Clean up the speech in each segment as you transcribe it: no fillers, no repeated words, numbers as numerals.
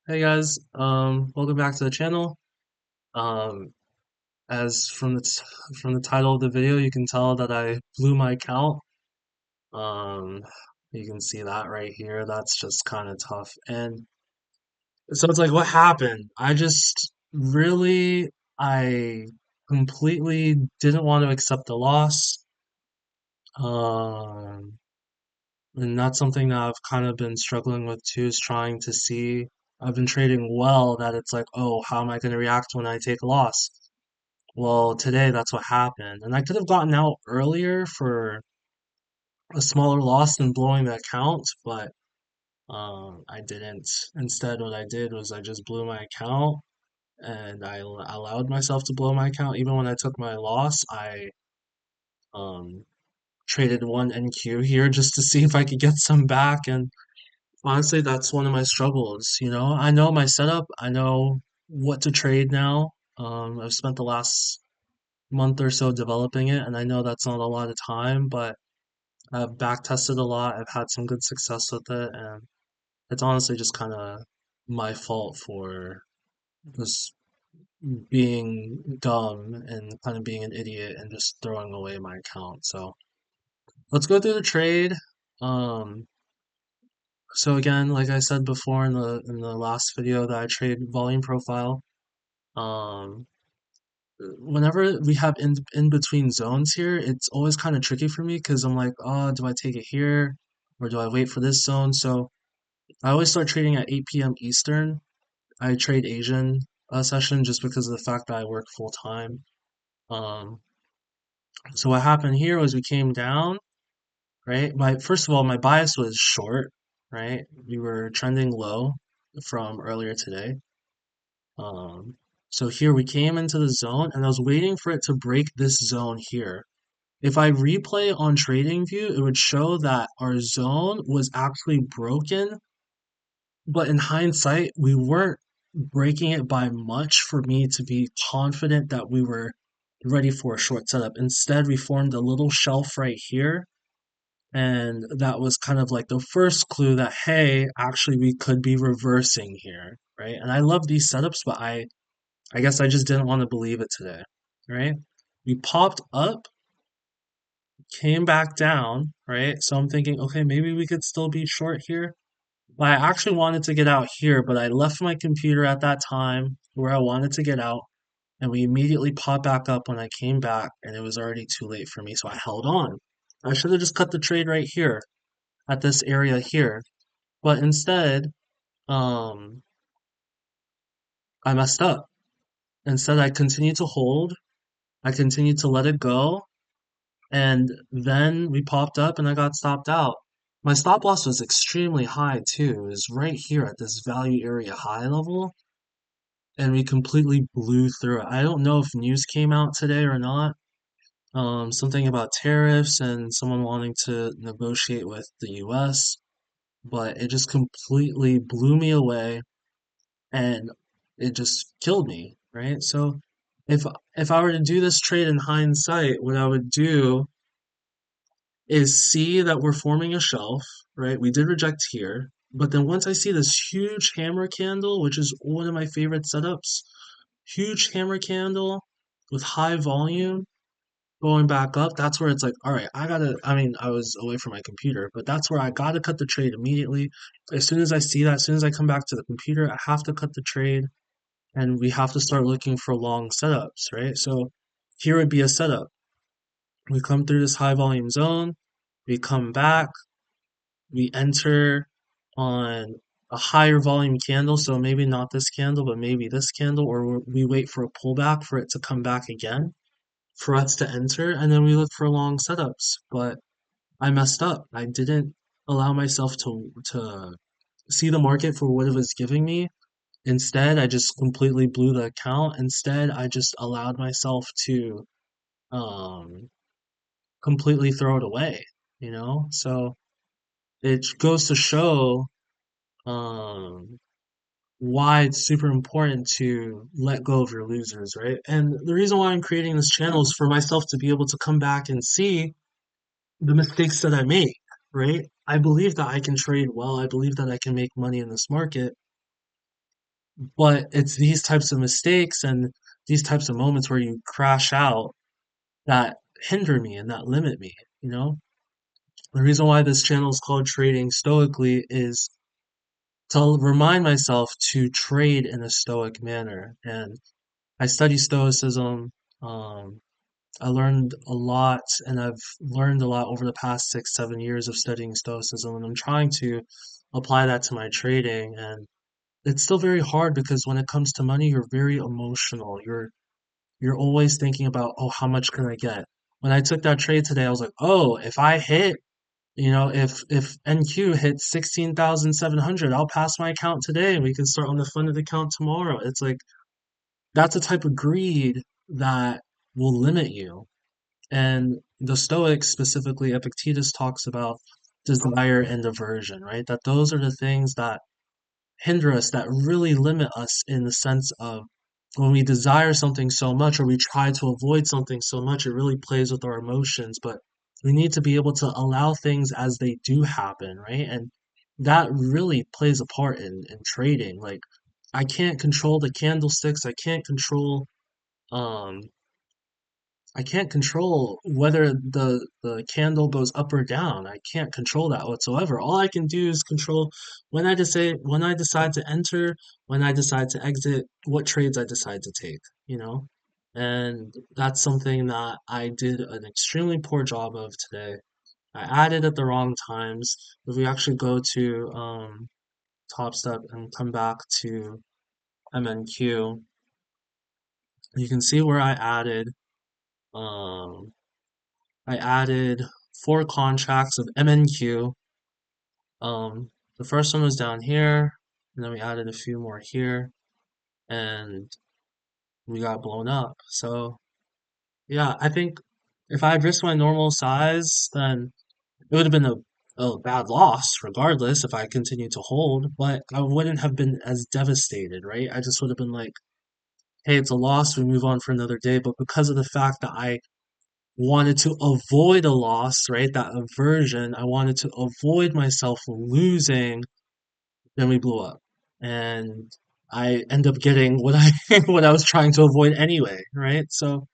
Hey guys, welcome back to the channel. Um, as from the title of the video, you can tell that I blew my account. Um, you can see that right here. That's just kind of tough. And so it's like, what happened? I completely didn't want to accept the loss. Um, and that's something that I've kind of been struggling with too, is trying to see. I've been trading well that it's like, oh, how am I going to react when I take a loss? Well, today that's what happened. And I could have gotten out earlier for a smaller loss than blowing the account, but I didn't. Instead, what I did was I just blew my account and allowed myself to blow my account. Even when I took my loss, I um, traded one NQ here just to see if I could get some back. And honestly, that's one of my struggles. I know my setup, I know what to trade now. I've spent the last month or so developing it, and I know that's not a lot of time, but I've back tested a lot. I've had some good success with it, and it's honestly just kind of my fault for just being dumb and kind of being an idiot and just throwing away my account. So let's go through the trade. Um, so again, like I said before in the last video that I trade volume profile, um, whenever we have in between zones here, it's always kind of tricky for me because I'm like, oh, do I take it here or do I wait for this zone? So I always start trading at 8 p.m. Eastern. I trade Asian session just because of the fact that I work full time. Um, so what happened here was we came down, right? My first of all, my bias was short, right? We were trending low from earlier today. Um, so here we came into the zone and I was waiting for it to break this zone here. If I replay on TradingView, it would show that our zone was actually broken, but in hindsight, we weren't breaking it by much for me to be confident that we were ready for a short setup. Instead, we formed a little shelf right here, and that was kind of like the first clue that, hey, actually we could be reversing here, right? And I love these setups, but I guess I just didn't want to believe it today, right? We popped up, came back down, right? So I'm thinking, okay, maybe we could still be short here. But I actually wanted to get out here, but I left my computer at that time where I wanted to get out, and we immediately popped back up when I came back, and it was already too late for me, so I held on. I should have just cut the trade right here at this area here, but instead, um, I messed up. Instead, I continued to hold, I continued to let it go, and then we popped up and I got stopped out. My stop loss was extremely high too. It was right here at this value area high level, and we completely blew through it. I don't know if news came out today or not. Something about tariffs and someone wanting to negotiate with the US, but it just completely blew me away and it just killed me, right? So if if I were to do this trade in hindsight, what I would do is see that we're forming a shelf, right? We did reject here, but then once I see this huge hammer candle, which is one of my favorite setups, huge hammer candle with high volume going back up, that's where it's like, all right, I mean, I was away from my computer, but that's where I gotta cut the trade immediately. As soon as I see that, as soon as I come back to the computer, I have to cut the trade and we have to start looking for long setups, right? So here would be a setup. We come through this high volume zone, we come back, we enter on a higher volume candle, so maybe not this candle, but maybe this candle, or we wait for a pullback for it to come back again for us to enter, and then we look for long setups. But I messed up. I didn't allow myself to see the market for what it was giving me. Instead, I just completely blew the account. Instead, I just allowed myself to um, completely throw it away, So it goes to show um, why it's super important to let go of your losers, right? And the reason why I'm creating this channel is for myself to be able to come back and see the mistakes that I make, right? I believe that I can trade well. I believe that I can make money in this market. But it's these types of mistakes and these types of moments where you crash out that hinder me and that limit me, you know? The reason why this channel is called Trading Stoically is to remind myself to trade in a stoic manner. And I study stoicism. Um, I learned a lot, and I've learned a lot over the past 6, 7 years of studying stoicism, and I'm trying to apply that to my trading. And it's still very hard because when it comes to money, you're very emotional. You're always thinking about, oh, how much can I get? When I took that trade today, I was like, oh, if I hit, if NQ hits 16,700, I'll pass my account today and we can start on the funded account tomorrow. It's like that's a type of greed that will limit you. And the Stoics, specifically Epictetus, talks about desire and aversion, right? That those are the things that hinder us, that really limit us in the sense of when we desire something so much or we try to avoid something so much, it really plays with our emotions. But we need to be able to allow things as they do happen, right? And that really plays a part in trading. Like, I can't control the candlesticks, um, I can't control whether the candle goes up or down. I can't control that whatsoever. All I can do is control when I decide to enter, when I decide to exit, what trades I decide to take, you know? And that's something that I did an extremely poor job of today. I added at the wrong times. If we actually go to Topstep and come back to MNQ, you can see where um I added 4 contracts of MNQ. The first one was down here, and then we added a few more here, and we got blown up. So yeah, I think if I had risked my normal size, then it would have been a bad loss regardless if I continued to hold, but I wouldn't have been as devastated, right? I just would have been like, hey, it's a loss, we move on for another day. But because of the fact that I wanted to avoid a loss, right? That aversion. I wanted to avoid myself losing. Then we blew up, and I end up getting what I what I was trying to avoid anyway, right? So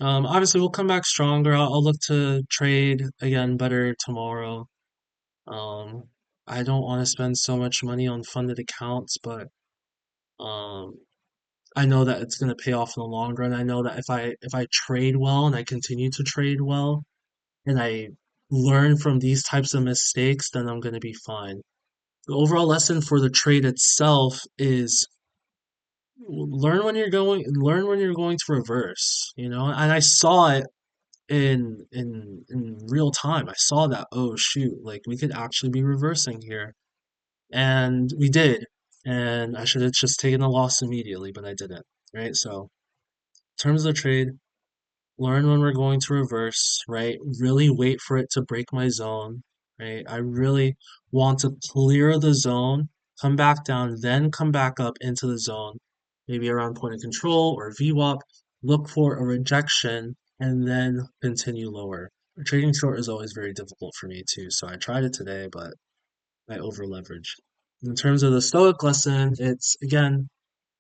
obviously we'll come back stronger. I'll look to trade again better tomorrow. Um, I don't want to spend so much money on funded accounts, but um, I know that it's going to pay off in the long run. I know that if I trade well and I continue to trade well, and I learn from these types of mistakes, then I'm going to be fine. The overall lesson for the trade itself is learn when you're going to reverse, and I saw it in real time. I saw that, oh shoot, like we could actually be reversing here. And we did. And I should have just taken the loss immediately, but I didn't. Right? So in terms of the trade, learn when we're going to reverse, right? Really wait for it to break my zone, right? I really want to clear the zone, come back down, then come back up into the zone, maybe around point of control or VWAP, look for a rejection, and then continue lower. Trading short is always very difficult for me too, so I tried it today, but I over leveraged. In terms of the Stoic lesson, it's again,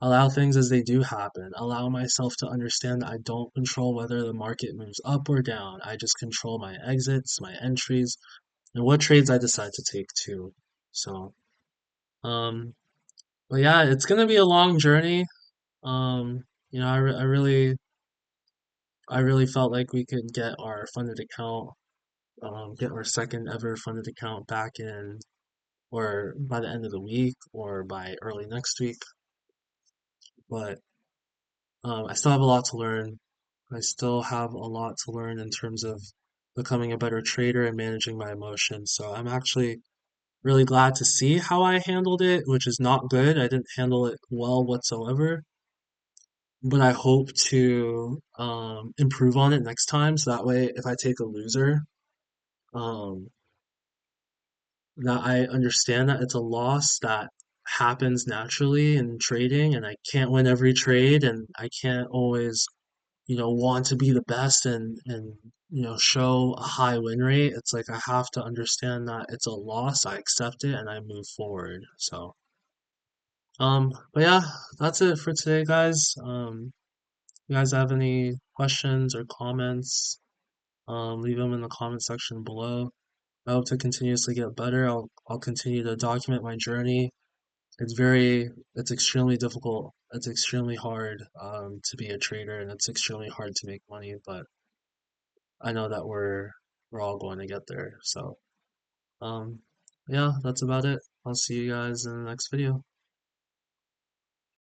allow things as they do happen. Allow myself to understand that I don't control whether the market moves up or down. I just control my exits, my entries, and what trades I decide to take too. So, um, but yeah, it's gonna be a long journey. Um, I really felt like we could get our funded account, get our second ever funded account back in, or by the end of the week, or by early next week. But I still have a lot to learn. I still have a lot to learn in terms of becoming a better trader and managing my emotions. So I'm actually really glad to see how I handled it, which is not good. I didn't handle it well whatsoever, but I hope to improve on it next time. So that way, if I take a loser, um, that I understand that it's a loss that happens naturally in trading, and I can't win every trade, and I can't always want to be the best and show a high win rate. It's like I have to understand that it's a loss, I accept it, and I move forward. So But yeah, that's it for today, guys. You guys have any questions or comments, leave them in the comment section below. I hope to continuously get better. I'll continue to document my journey. It's extremely difficult. It's extremely hard to be a trader, and it's extremely hard to make money. But I know that we're all going to get there. So um, yeah, that's about it. I'll see you guys in the next video.